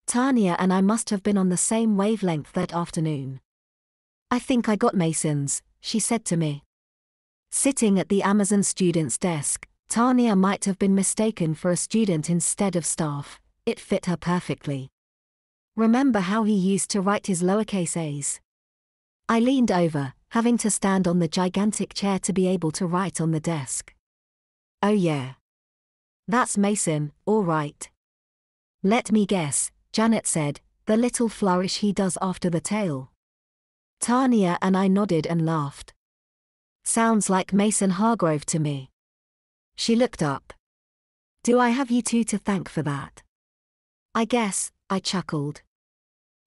Tanya and I must have been on the same wavelength that afternoon. I think I got Mason's, she said to me. Sitting at the Amazon student's desk, Tanya might have been mistaken for a student instead of staff. It fit her perfectly. Remember how he used to write his lowercase a's? I leaned over, having to stand on the gigantic chair to be able to write on the desk. Oh yeah. That's Mason, all right. Let me guess, Janet said, the little flourish he does after the tail. Tanya and I nodded and laughed. Sounds like Mason Hargrove to me. She looked up. Do I have you two to thank for that? I guess, I chuckled.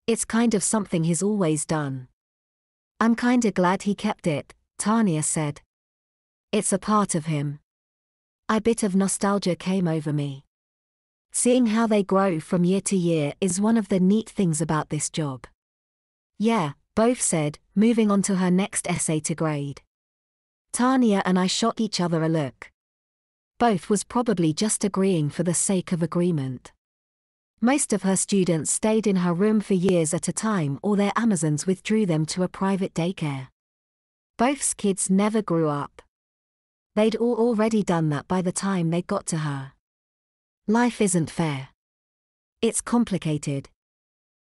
It's kind of something he's always done. I'm kinda glad he kept it, Tanya said. It's a part of him. A bit of nostalgia came over me. Seeing how they grow from year to year is one of the neat things about this job. Yeah, both said, moving on to her next essay to grade. Tanya and I shot each other a look. Both was probably just agreeing for the sake of agreement. Most of her students stayed in her room for years at a time, or their Amazons withdrew them to a private daycare. Both's kids never grew up. They'd all already done that by the time they got to her. Life isn't fair. It's complicated.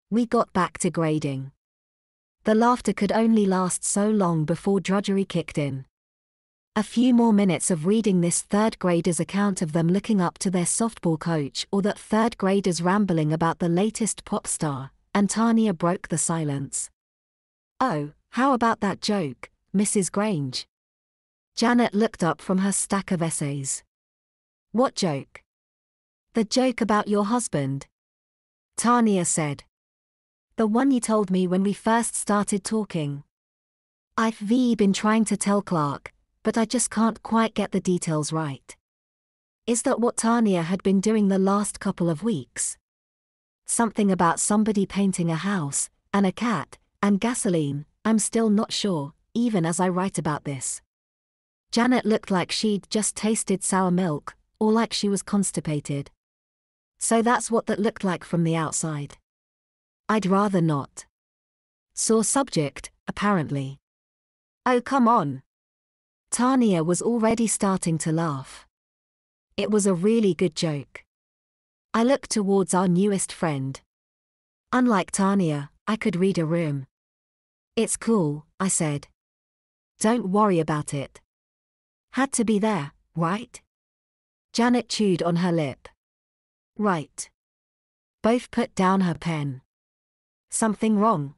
We got back to grading. The laughter could only last so long before drudgery kicked in. A few more minutes of reading this third grader's account of them looking up to their softball coach, or that third grader's rambling about the latest pop star, and Tanya broke the silence. Oh, how about that joke, Mrs. Grange? Janet looked up from her stack of essays. What joke? The joke about your husband. Tanya said. The one you told me when we first started talking. I've been trying to tell Clark, but I just can't quite get the details right. Is that what Tanya had been doing the last couple of weeks? Something about somebody painting a house, and a cat, and gasoline. I'm still not sure, even as I write about this. Janet looked like she'd just tasted sour milk, or like she was constipated. So that's what that looked like from the outside. I'd rather not. Sore subject, apparently. Oh, come on. Tanya was already starting to laugh. It was a really good joke. I looked towards our newest friend. Unlike Tanya, I could read a room. It's cool, I said. Don't worry about it. Had to be there, right? Janet chewed on her lip. Right. Both put down her pen. Something wrong?